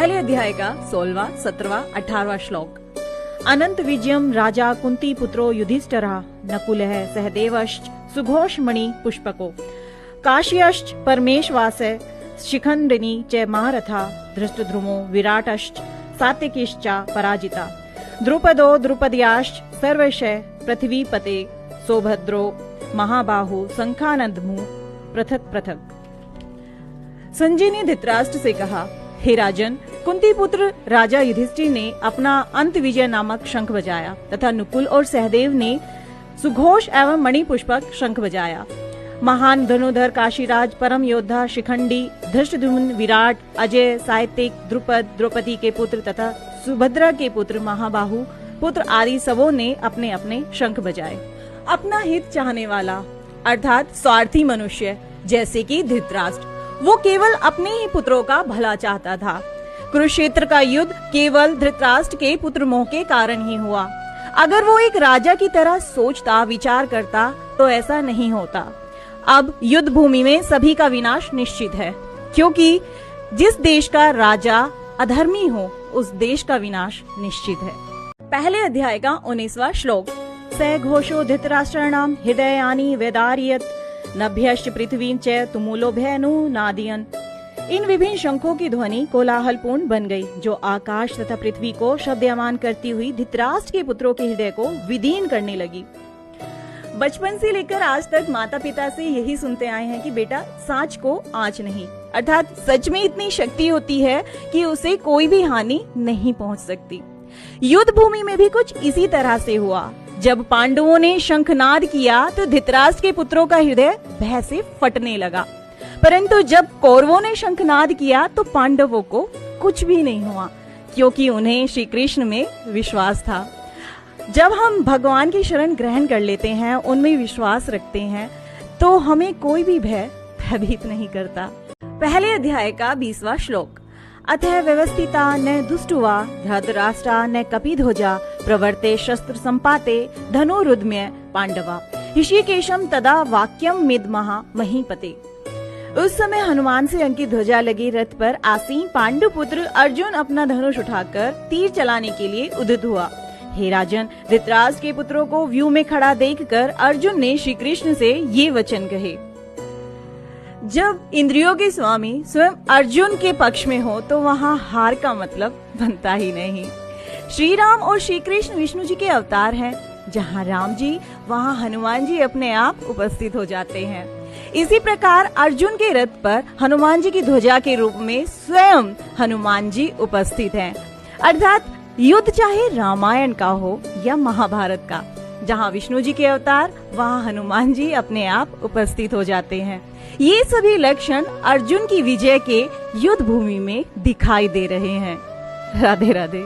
पहले अध्याय का 16वां, 17वां, 18वां श्लोक। अनंत विजयम राजा कुंती पुत्रो युधिष्ठिरः नकुलः सहदेवश्च सुघोषमणि पुष्पको काश्यश्च परमेशवासः शिखंडिनी च महारथा धृष्टद्रुमो विराटश्च सात्यकिश्च पराजिता द्रुपदो द्रुपद्याश्च सर्वशः पृथ्वीपते सौभद्रो महाबाहु शंखानंदमु पृथक पृथक। संजय ने धृतराष्ट्र से कहा, हे राजन, कुंती पुत्र राजा युधिष्ठिर ने अपना अंत विजय नामक शंख बजाया तथा नुकुल और सहदेव ने सुघोष एवं मणिपुष्पक शंख बजाया। महान धनुधर काशीराज, परम योद्धा शिखंडी, धृष्टद्युम्न, विराट, अजय, सात्यक, द्रुपद, द्रौपदी के पुत्र तथा सुभद्रा के पुत्र महाबाहु पुत्र आदि सबों ने अपने अपने शंख बजाए। अपना हित चाहने वाला अर्थात स्वार्थी मनुष्य जैसे कि धृतराष्ट्र, वो केवल अपने ही पुत्रों का भला चाहता था। कुरुक्षेत्र का युद्ध केवल धृतराष्ट्र के पुत्र मोह के कारण ही हुआ। अगर वो एक राजा की तरह सोचता, विचार करता तो ऐसा नहीं होता। अब युद्ध भूमि में सभी का विनाश निश्चित है, क्योंकि जिस देश का राजा अधर्मी हो उस देश का विनाश निश्चित है। पहले अध्याय का 19वां श्लोक। स घोषो धृतराष्ट्राणाम हृदयानि वेदारियत नभ्यश्च पृथ्वीं च तुमुलोभयनु नादियन। इन विभिन्न शंखों की ध्वनि कोलाहलपूर्ण बन गई, जो आकाश तथा पृथ्वी को शब्दयमान करती हुई धृतराष्ट्र के पुत्रों के हृदय को विदीर्ण करने लगी। बचपन से लेकर आज तक माता पिता से यही सुनते आए हैं कि बेटा, सांच को आंच नहीं, अर्थात सच में इतनी शक्ति होती है कि उसे कोई भी हानि नहीं पहुंच सकती। युद्ध भूमि में भी कुछ इसी तरह से हुआ। जब पांडवों ने शंखनाद किया तो धृतराष्ट्र के पुत्रों का हृदय भय से फटने लगा, परंतु जब कौरवों ने शंखनाद किया तो पांडवों को कुछ भी नहीं हुआ, क्योंकि उन्हें श्री कृष्ण में विश्वास था। जब हम भगवान की शरण ग्रहण कर लेते हैं, उनमें विश्वास रखते हैं, तो हमें कोई भी भय भयभीत नहीं करता। पहले अध्याय का 20वां श्लोक। अतः व्यवस्थिता न दुष्टुवा धृतराष्ट्रा न कपिध्वजा प्रवर्ते शस्त्र संपाते धनुरुद्म्य पांडवा ऋषिकेशम तदा वाक्यम मिदमहा महीपते। उस समय हनुमान से अंकित ध्वजा लगी रथ पर आसीन पांडु पुत्र अर्जुन अपना धनुष उठाकर तीर चलाने के लिए उद्यत हुआ। हे राजन, धृतराष्ट्र के पुत्रों को व्यू में खड़ा देखकर अर्जुन ने श्री कृष्ण से ये वचन कहे। जब इंद्रियों के स्वामी स्वयं अर्जुन के पक्ष में हो तो वहाँ हार का मतलब बनता ही नहीं। श्री राम और श्री कृष्ण विष्णु जी के अवतार हैं। जहाँ राम जी वहाँ हनुमान जी अपने आप उपस्थित हो जाते हैं। इसी प्रकार अर्जुन के रथ पर हनुमान जी की ध्वजा के रूप में स्वयं हनुमान जी उपस्थित हैं। अर्थात युद्ध चाहे रामायण का हो या महाभारत का, जहाँ विष्णु जी के अवतार वहाँ हनुमान जी अपने आप उपस्थित हो जाते हैं। ये सभी लक्षण अर्जुन की विजय के युद्ध भूमि में दिखाई दे रहे हैं। राधे राधे।